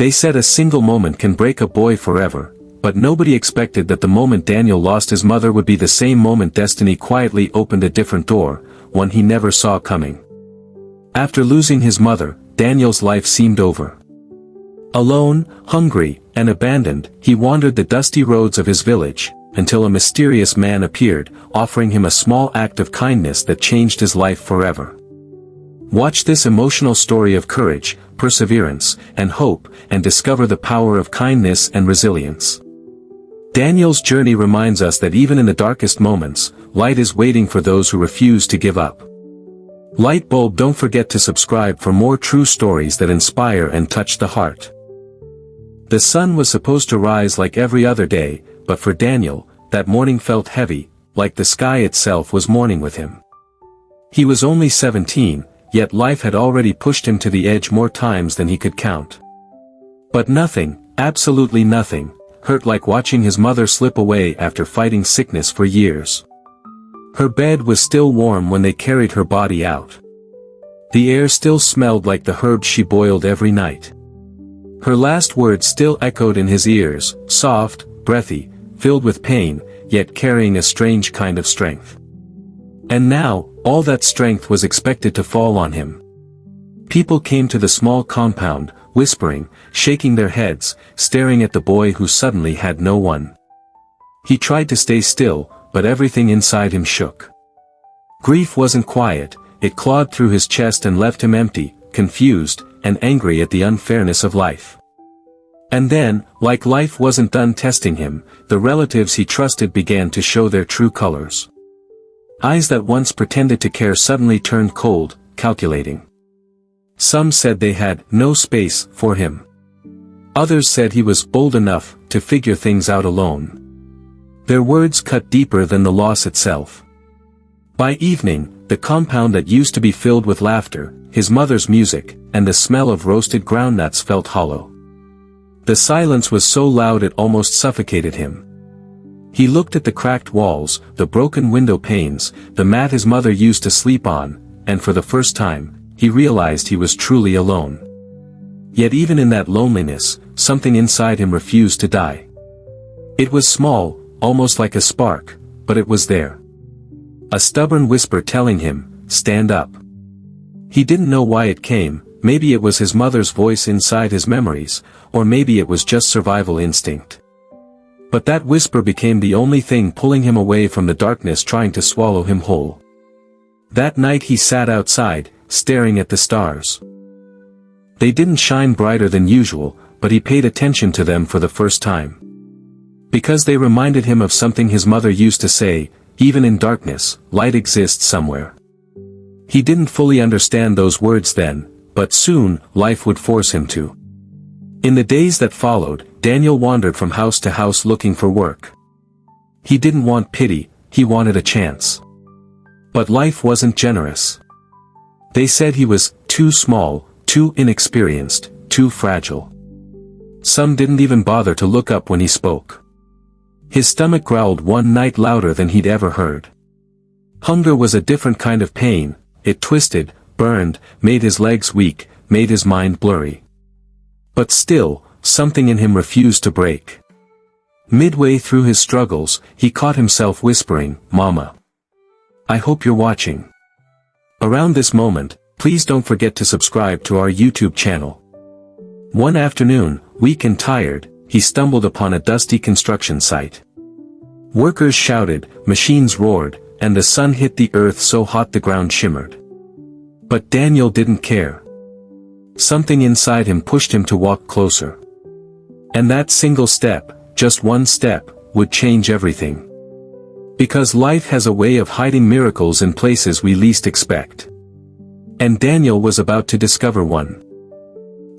They said a single moment can break a boy forever, but nobody expected that the moment Daniel lost his mother would be the same moment destiny quietly opened a different door, one he never saw coming. After losing his mother, Daniel's life seemed over. Alone, hungry, and abandoned, he wandered the dusty roads of his village, until a mysterious man appeared, offering him a small act of kindness that changed his life forever. Watch this emotional story of courage, perseverance, and hope, and discover the power of kindness and resilience. Daniel's journey reminds us that even in the darkest moments, light is waiting for those who refuse to give up. Light bulb, don't forget to subscribe for more true stories that inspire and touch the heart. The sun was supposed to rise like every other day, but for Daniel, that morning felt heavy, like the sky itself was mourning with him. He was only 17, yet life had already pushed him to the edge more times than he could count. But nothing, absolutely nothing, hurt like watching his mother slip away after fighting sickness for years. Her bed was still warm when they carried her body out. The air still smelled like the herbs she boiled every night. Her last words still echoed in his ears, soft, breathy, filled with pain, yet carrying a strange kind of strength. And now, all that strength was expected to fall on him. People came to the small compound, whispering, shaking their heads, staring at the boy who suddenly had no one. He tried to stay still, but everything inside him shook. Grief wasn't quiet, it clawed through his chest and left him empty, confused, and angry at the unfairness of life. And then, like life wasn't done testing him, the relatives he trusted began to show their true colors. Eyes that once pretended to care suddenly turned cold, calculating. Some said they had no space for him. Others said he was old enough to figure things out alone. Their words cut deeper than the loss itself. By evening, the compound that used to be filled with laughter, his mother's music, and the smell of roasted groundnuts felt hollow. The silence was so loud it almost suffocated him. He looked at the cracked walls, the broken window panes, the mat his mother used to sleep on, and for the first time, he realized he was truly alone. Yet even in that loneliness, something inside him refused to die. It was small, almost like a spark, but it was there. A stubborn whisper telling him, "Stand up." He didn't know why it came, maybe it was his mother's voice inside his memories, or maybe it was just survival instinct. But that whisper became the only thing pulling him away from the darkness trying to swallow him whole. That night he sat outside, staring at the stars. They didn't shine brighter than usual, but he paid attention to them for the first time. Because they reminded him of something his mother used to say, even in darkness, light exists somewhere. He didn't fully understand those words then, but soon, life would force him to. In the days that followed, Daniel wandered from house to house looking for work. He didn't want pity, he wanted a chance. But life wasn't generous. They said he was too small, too inexperienced, too fragile. Some didn't even bother to look up when he spoke. His stomach growled one night louder than he'd ever heard. Hunger was a different kind of pain, it twisted, burned, made his legs weak, made his mind blurry. But still, something in him refused to break. Midway through his struggles, he caught himself whispering, "Mama, I hope you're watching." Around this moment, please don't forget to subscribe to our YouTube channel. One afternoon, weak and tired, he stumbled upon a dusty construction site. Workers shouted, machines roared, and the sun hit the earth so hot the ground shimmered. But Daniel didn't care. Something inside him pushed him to walk closer. And that single step, just one step, would change everything. Because life has a way of hiding miracles in places we least expect. And Daniel was about to discover one.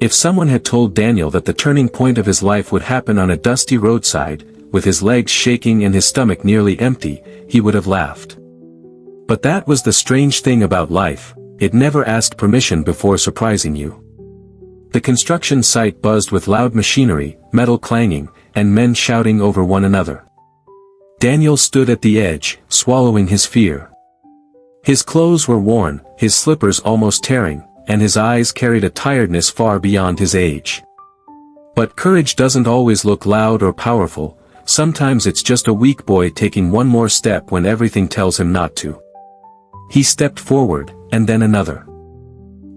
If someone had told Daniel that the turning point of his life would happen on a dusty roadside, with his legs shaking and his stomach nearly empty, he would have laughed. But that was the strange thing about life, it never asked permission before surprising you. The construction site buzzed with loud machinery, metal clanging, and men shouting over one another. Daniel stood at the edge, swallowing his fear. His clothes were worn, his slippers almost tearing, and his eyes carried a tiredness far beyond his age. But courage doesn't always look loud or powerful, sometimes it's just a weak boy taking one more step when everything tells him not to. He stepped forward, and then another.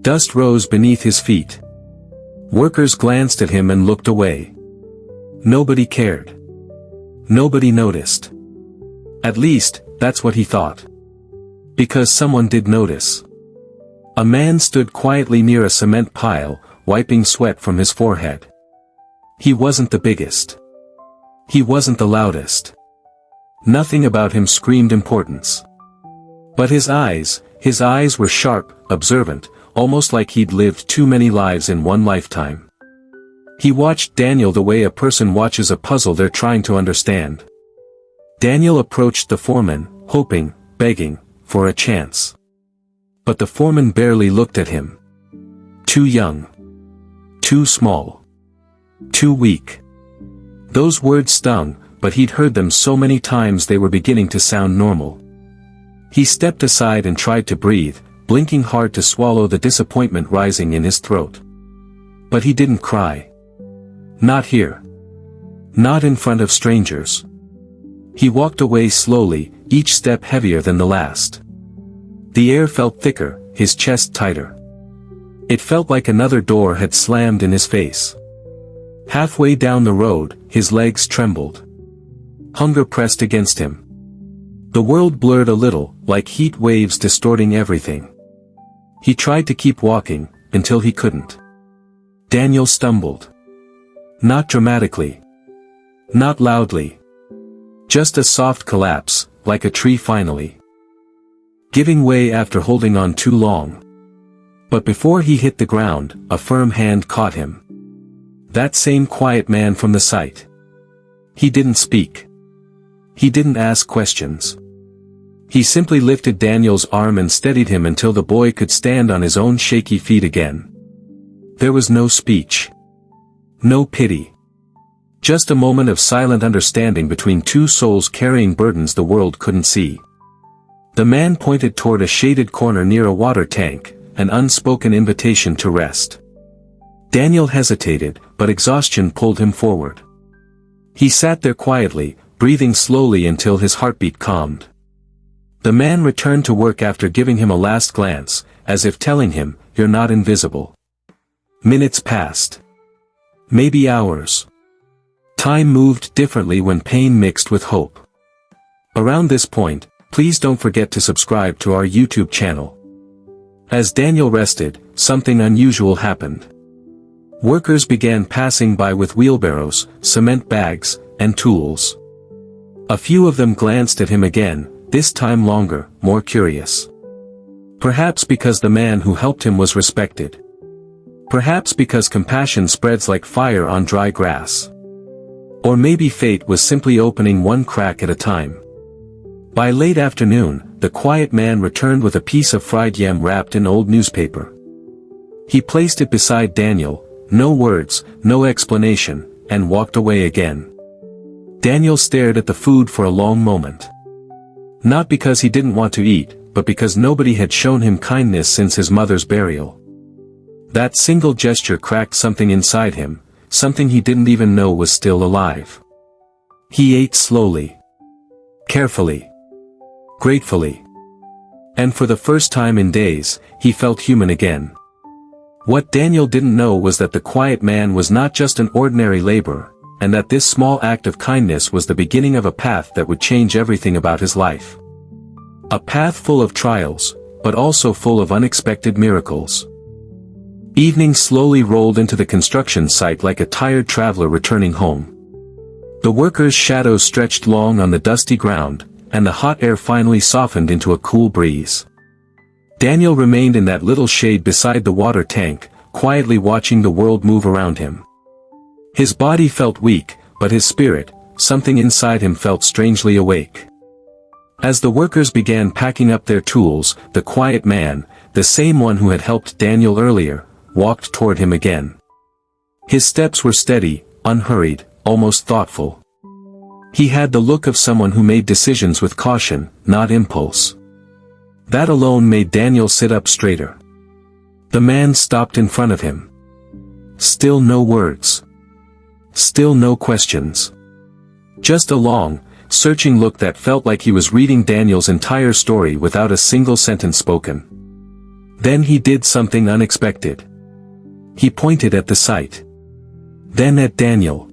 Dust rose beneath his feet. Workers glanced at him and looked away. Nobody cared. Nobody noticed. At least, that's what he thought. Because someone did notice. A man stood quietly near a cement pile, wiping sweat from his forehead. He wasn't the biggest. He wasn't the loudest. Nothing about him screamed importance. But his eyes were sharp, observant, almost like he'd lived too many lives in one lifetime. He watched Daniel the way a person watches a puzzle they're trying to understand. Daniel approached the foreman, hoping, begging, for a chance. But the foreman barely looked at him. Too young. Too small. Too weak. Those words stung, but he'd heard them so many times they were beginning to sound normal. He stepped aside and tried to breathe, blinking hard to swallow the disappointment rising in his throat. But he didn't cry. Not here. Not in front of strangers. He walked away slowly, each step heavier than the last. The air felt thicker, his chest tighter. It felt like another door had slammed in his face. Halfway down the road, his legs trembled. Hunger pressed against him. The world blurred a little, like heat waves distorting everything. He tried to keep walking, until he couldn't. Daniel stumbled. Not dramatically. Not loudly. Just a soft collapse, like a tree finally giving way after holding on too long. But before he hit the ground, a firm hand caught him. That same quiet man from the site. He didn't speak. He didn't ask questions. He simply lifted Daniel's arm and steadied him until the boy could stand on his own shaky feet again. There was no speech. No pity. Just a moment of silent understanding between two souls carrying burdens the world couldn't see. The man pointed toward a shaded corner near a water tank, an unspoken invitation to rest. Daniel hesitated, but exhaustion pulled him forward. He sat there quietly, breathing slowly until his heartbeat calmed. The man returned to work after giving him a last glance, as if telling him, "You're not invisible." Minutes passed. Maybe hours. Time moved differently when pain mixed with hope. Around this point, please don't forget to subscribe to our YouTube channel. As Daniel rested, something unusual happened. Workers began passing by with wheelbarrows, cement bags, and tools. A few of them glanced at him again, this time longer, more curious. Perhaps because the man who helped him was respected. Perhaps because compassion spreads like fire on dry grass. Or maybe fate was simply opening one crack at a time. By late afternoon, the quiet man returned with a piece of fried yam wrapped in old newspaper. He placed it beside Daniel, no words, no explanation, and walked away again. Daniel stared at the food for a long moment. Not because he didn't want to eat, but because nobody had shown him kindness since his mother's burial. That single gesture cracked something inside him, something he didn't even know was still alive. He ate slowly. Carefully. Gratefully. And for the first time in days, he felt human again. What Daniel didn't know was that the quiet man was not just an ordinary laborer, and that this small act of kindness was the beginning of a path that would change everything about his life. A path full of trials, but also full of unexpected miracles. Evening slowly rolled into the construction site like a tired traveler returning home. The workers' shadows stretched long on the dusty ground, and the hot air finally softened into a cool breeze. Daniel remained in that little shade beside the water tank, quietly watching the world move around him. His body felt weak, but his spirit, something inside him felt strangely awake. As the workers began packing up their tools, the quiet man, the same one who had helped Daniel earlier, walked toward him again. His steps were steady, unhurried, almost thoughtful. He had the look of someone who made decisions with caution, not impulse. That alone made Daniel sit up straighter. The man stopped in front of him. Still no words. Still no questions. Just a long, searching look that felt like he was reading Daniel's entire story without a single sentence spoken. Then he did something unexpected. He pointed at the sight. Then at Daniel.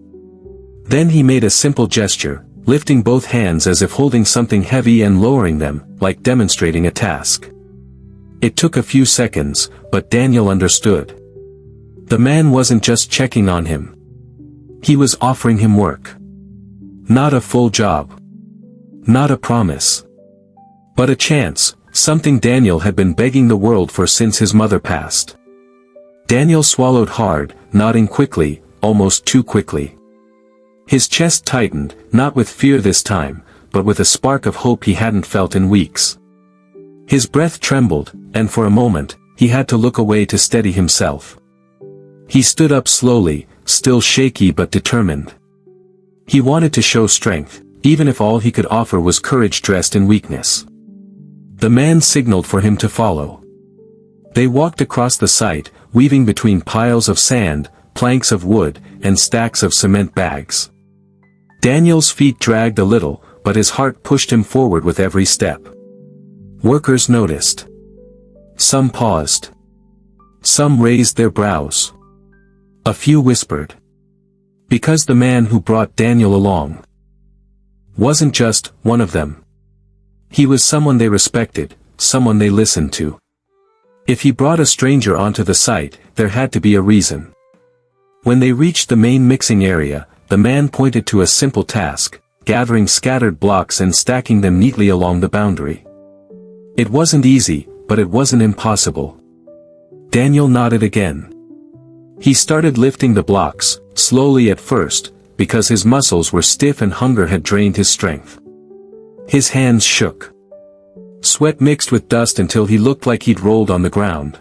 Then he made a simple gesture, lifting both hands as if holding something heavy and lowering them, like demonstrating a task. It took a few seconds, but Daniel understood. The man wasn't just checking on him. He was offering him work. Not a full job. Not a promise. But a chance, something Daniel had been begging the world for since his mother passed. Daniel swallowed hard, nodding quickly, almost too quickly. His chest tightened, not with fear this time, but with a spark of hope he hadn't felt in weeks. His breath trembled, and for a moment, he had to look away to steady himself. He stood up slowly, still shaky but determined. He wanted to show strength, even if all he could offer was courage dressed in weakness. The man signaled for him to follow. They walked across the site, weaving between piles of sand, planks of wood, and stacks of cement bags. Daniel's feet dragged a little, but his heart pushed him forward with every step. Workers noticed. Some paused. Some raised their brows. A few whispered. Because the man who brought Daniel along wasn't just one of them. He was someone they respected, someone they listened to. If he brought a stranger onto the site, there had to be a reason. When they reached the main mixing area, the man pointed to a simple task, gathering scattered blocks and stacking them neatly along the boundary. It wasn't easy, but it wasn't impossible. Daniel nodded again. He started lifting the blocks, slowly at first, because his muscles were stiff and hunger had drained his strength. His hands shook. Sweat mixed with dust until he looked like he'd rolled on the ground.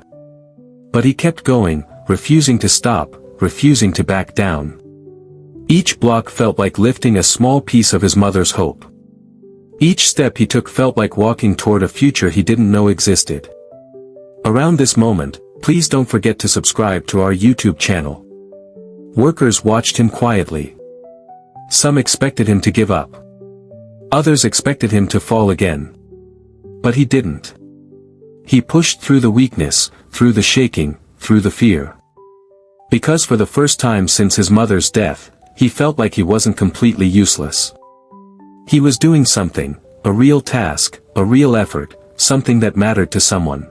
But he kept going, refusing to stop, refusing to back down. Each block felt like lifting a small piece of his mother's hope. Each step he took felt like walking toward a future he didn't know existed. Around this moment, please don't forget to subscribe to our YouTube channel. Workers watched him quietly. Some expected him to give up. Others expected him to fall again. But he didn't. He pushed through the weakness, through the shaking, through the fear. Because for the first time since his mother's death, he felt like he wasn't completely useless. He was doing something, a real task, a real effort, something that mattered to someone.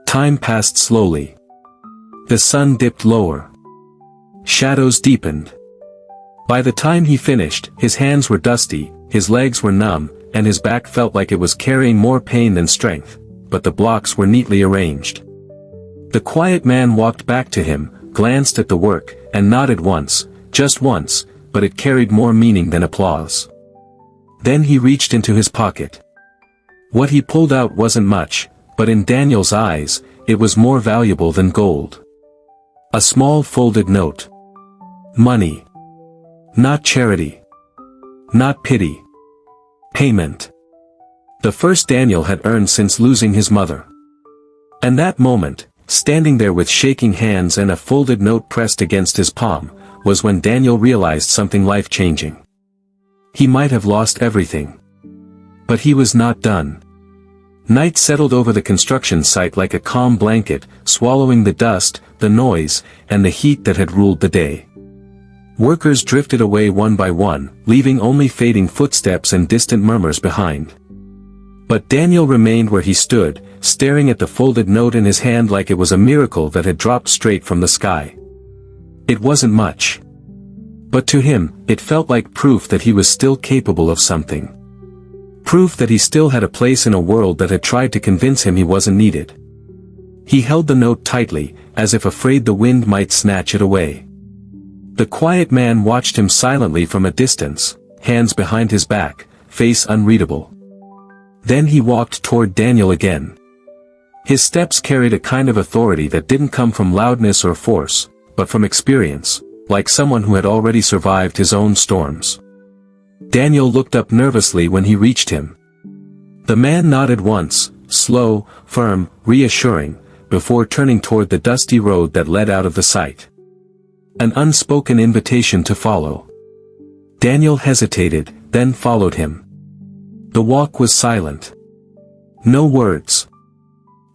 Time passed slowly. The sun dipped lower. Shadows deepened. By the time he finished, his hands were dusty, his legs were numb, and his back felt like it was carrying more pain than strength, but the blocks were neatly arranged. The quiet man walked back to him, glanced at the work, and nodded once, just once, but it carried more meaning than applause. Then he reached into his pocket. What he pulled out wasn't much, but in Daniel's eyes, it was more valuable than gold. A small folded note. Money. Not charity. Not pity. Payment. The first Daniel had earned since losing his mother. And that moment, standing there with shaking hands and a folded note pressed against his palm, was when Daniel realized something life-changing. He might have lost everything. But he was not done. Night settled over the construction site like a calm blanket, swallowing the dust, the noise, and the heat that had ruled the day. Workers drifted away one by one, leaving only fading footsteps and distant murmurs behind. But Daniel remained where he stood, staring at the folded note in his hand like it was a miracle that had dropped straight from the sky. It wasn't much. But to him, it felt like proof that he was still capable of something. Proof that he still had a place in a world that had tried to convince him he wasn't needed. He held the note tightly, as if afraid the wind might snatch it away. The quiet man watched him silently from a distance, hands behind his back, face unreadable. Then he walked toward Daniel again. His steps carried a kind of authority that didn't come from loudness or force, but from experience, like someone who had already survived his own storms. Daniel looked up nervously when he reached him. The man nodded once, slow, firm, reassuring, before turning toward the dusty road that led out of the site. An unspoken invitation to follow. Daniel hesitated, then followed him. The walk was silent. No words.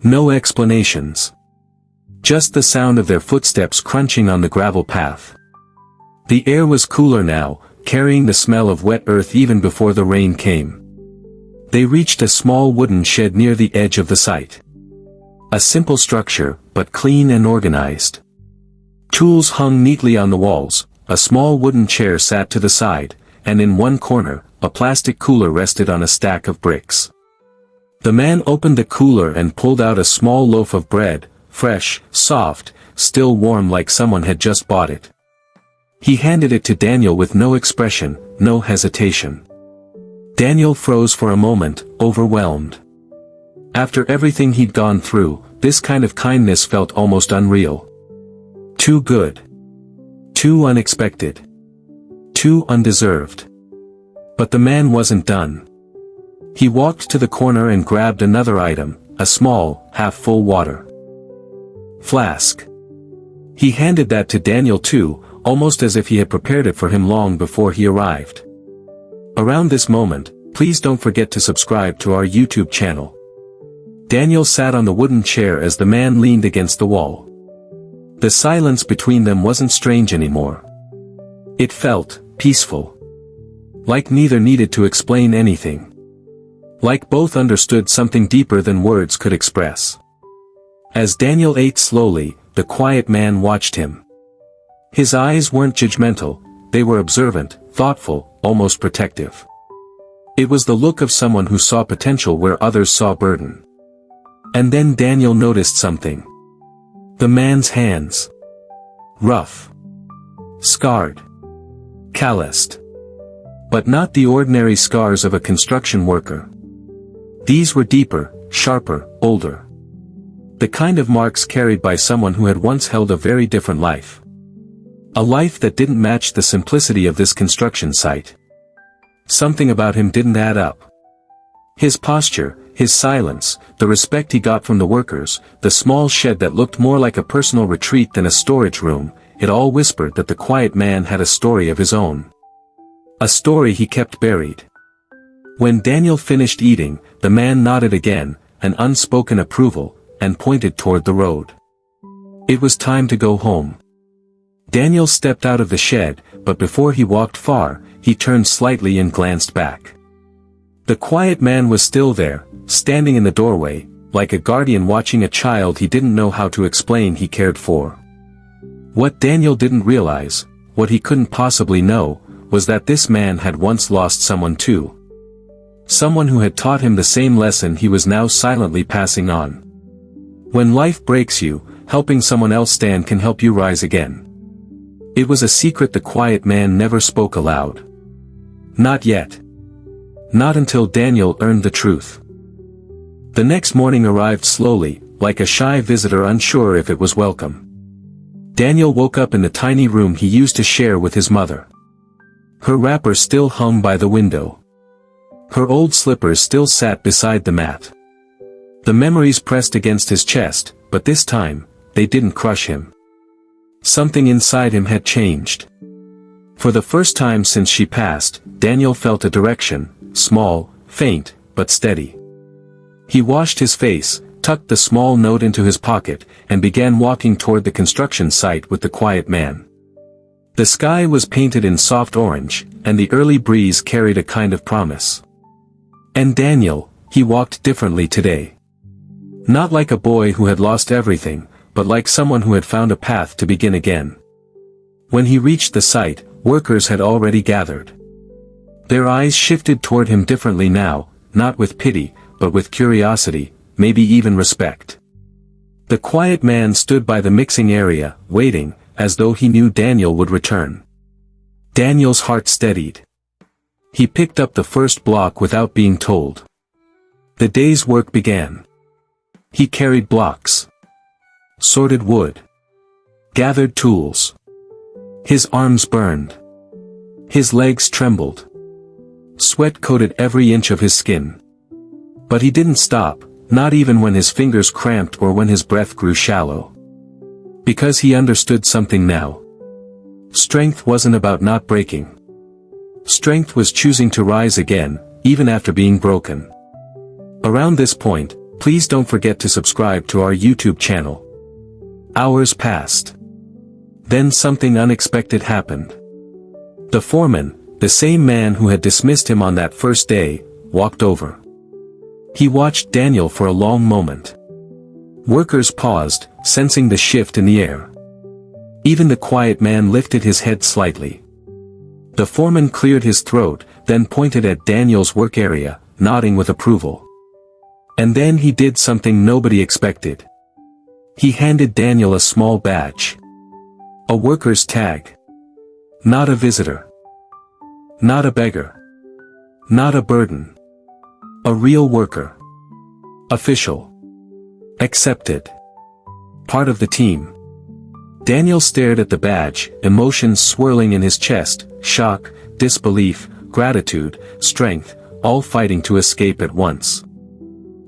No explanations. Just the sound of their footsteps crunching on the gravel path. The air was cooler now, carrying the smell of wet earth even before the rain came. They reached a small wooden shed near the edge of the site. A simple structure, but clean and organized. Tools hung neatly on the walls, a small wooden chair sat to the side, and in one corner, a plastic cooler rested on a stack of bricks. The man opened the cooler and pulled out a small loaf of bread, fresh, soft, still warm like someone had just bought it. He handed it to Daniel with no expression, no hesitation. Daniel froze for a moment, overwhelmed. After everything he'd gone through, this kind of kindness felt almost unreal. Too good. Too unexpected. Too undeserved. But the man wasn't done. He walked to the corner and grabbed another item, a small, half-full water flask. He handed that to Daniel too, almost as if he had prepared it for him long before he arrived. Around this moment, please don't forget to subscribe to our YouTube channel. Daniel sat on the wooden chair as the man leaned against the wall. The silence between them wasn't strange anymore. It felt peaceful. Like neither needed to explain anything. Like both understood something deeper than words could express. As Daniel ate slowly, the quiet man watched him. His eyes weren't judgmental, they were observant, thoughtful, almost protective. It was the look of someone who saw potential where others saw burden. And then Daniel noticed something. The man's hands. Rough. Scarred. Calloused. But not the ordinary scars of a construction worker. These were deeper, sharper, older. The kind of marks carried by someone who had once held a very different life. A life that didn't match the simplicity of this construction site. Something about him didn't add up. His posture, his silence, the respect he got from the workers, the small shed that looked more like a personal retreat than a storage room, it all whispered that the quiet man had a story of his own. A story he kept buried. When Daniel finished eating, the man nodded again, an unspoken approval, and pointed toward the road. It was time to go home. Daniel stepped out of the shed, but before he walked far, he turned slightly and glanced back. The quiet man was still there, standing in the doorway, like a guardian watching a child he didn't know how to explain he cared for. What Daniel didn't realize, what he couldn't possibly know, was that this man had once lost someone too. Someone who had taught him the same lesson he was now silently passing on. When life breaks you, helping someone else stand can help you rise again. It was a secret the quiet man never spoke aloud. Not yet. Not until Daniel earned the truth. The next morning arrived slowly, like a shy visitor unsure if it was welcome. Daniel woke up in the tiny room he used to share with his mother. Her wrapper still hung by the window. Her old slippers still sat beside the mat. The memories pressed against his chest, but this time, they didn't crush him. Something inside him had changed. For the first time since she passed, Daniel felt a direction, small, faint, but steady. He washed his face, tucked the small note into his pocket, and began walking toward the construction site with the quiet man. The sky was painted in soft orange, and the early breeze carried a kind of promise. And Daniel, he walked differently today. Not like a boy who had lost everything, but like someone who had found a path to begin again. When he reached the site, workers had already gathered. Their eyes shifted toward him differently now, not with pity, but with curiosity, maybe even respect. The quiet man stood by the mixing area, waiting, as though he knew Daniel would return. Daniel's heart steadied. He picked up the first block without being told. The day's work began. He carried blocks. Sorted wood. Gathered tools. His arms burned. His legs trembled. Sweat coated every inch of his skin. But he didn't stop, not even when his fingers cramped or when his breath grew shallow. Because he understood something now. Strength wasn't about not breaking. Strength was choosing to rise again, even after being broken. Around this point, please don't forget to subscribe to our YouTube channel. Hours passed. Then something unexpected happened. The foreman, the same man who had dismissed him on that first day, walked over. He watched Daniel for a long moment. Workers paused, sensing the shift in the air. Even the quiet man lifted his head slightly. The foreman cleared his throat, then pointed at Daniel's work area, nodding with approval. And then he did something nobody expected. He handed Daniel a small badge. A worker's tag. Not a visitor. Not a beggar. Not a burden. A real worker. Official. Accepted. Part of the team. Daniel stared at the badge, emotions swirling in his chest, shock, disbelief, gratitude, strength, all fighting to escape at once.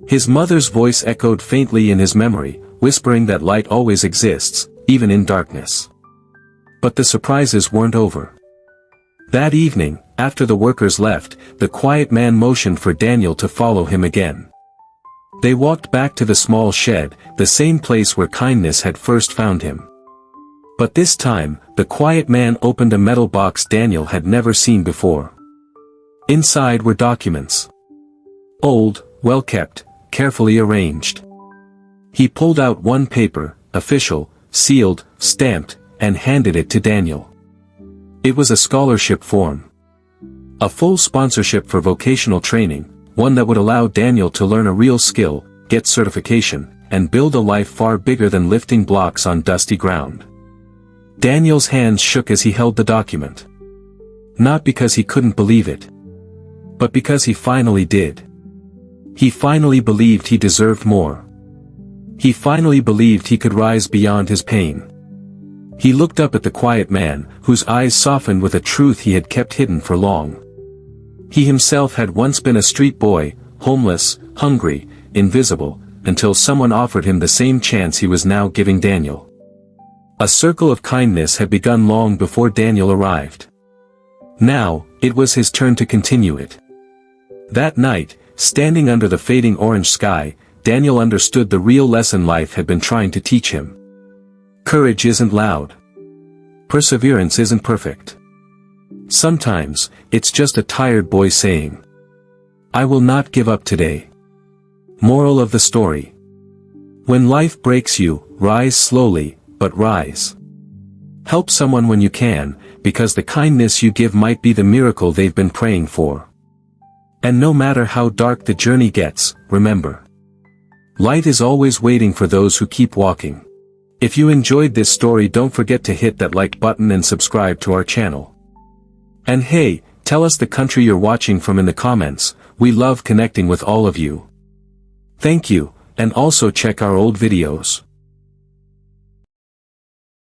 His mother's voice echoed faintly in his memory, whispering that light always exists, even in darkness. But the surprises weren't over. That evening, after the workers left, the quiet man motioned for Daniel to follow him again. They walked back to the small shed, the same place where kindness had first found him. But this time, the quiet man opened a metal box Daniel had never seen before. Inside were documents. Old, well-kept, carefully arranged. He pulled out one paper, official, sealed, stamped, and handed it to Daniel. It was a scholarship form. A full sponsorship for vocational training, one that would allow Daniel to learn a real skill, get certification, and build a life far bigger than lifting blocks on dusty ground. Daniel's hands shook as he held the document. Not because he couldn't believe it, but because he finally did. He finally believed he deserved more. He finally believed he could rise beyond his pain. He looked up at the quiet man, whose eyes softened with a truth he had kept hidden for long. He himself had once been a street boy, homeless, hungry, invisible, until someone offered him the same chance he was now giving Daniel. A circle of kindness had begun long before Daniel arrived. Now, it was his turn to continue it. That night, standing under the fading orange sky, Daniel understood the real lesson life had been trying to teach him. Courage isn't loud. Perseverance isn't perfect. Sometimes, it's just a tired boy saying, "I will not give up today." Moral of the story. When life breaks you, rise slowly, but rise. Help someone when you can, because the kindness you give might be the miracle they've been praying for. And no matter how dark the journey gets, remember. Light is always waiting for those who keep walking. If you enjoyed this story, don't forget to hit that like button and subscribe to our channel. And hey, tell us the country you're watching from in the comments, we love connecting with all of you. Thank you, and also check our old videos.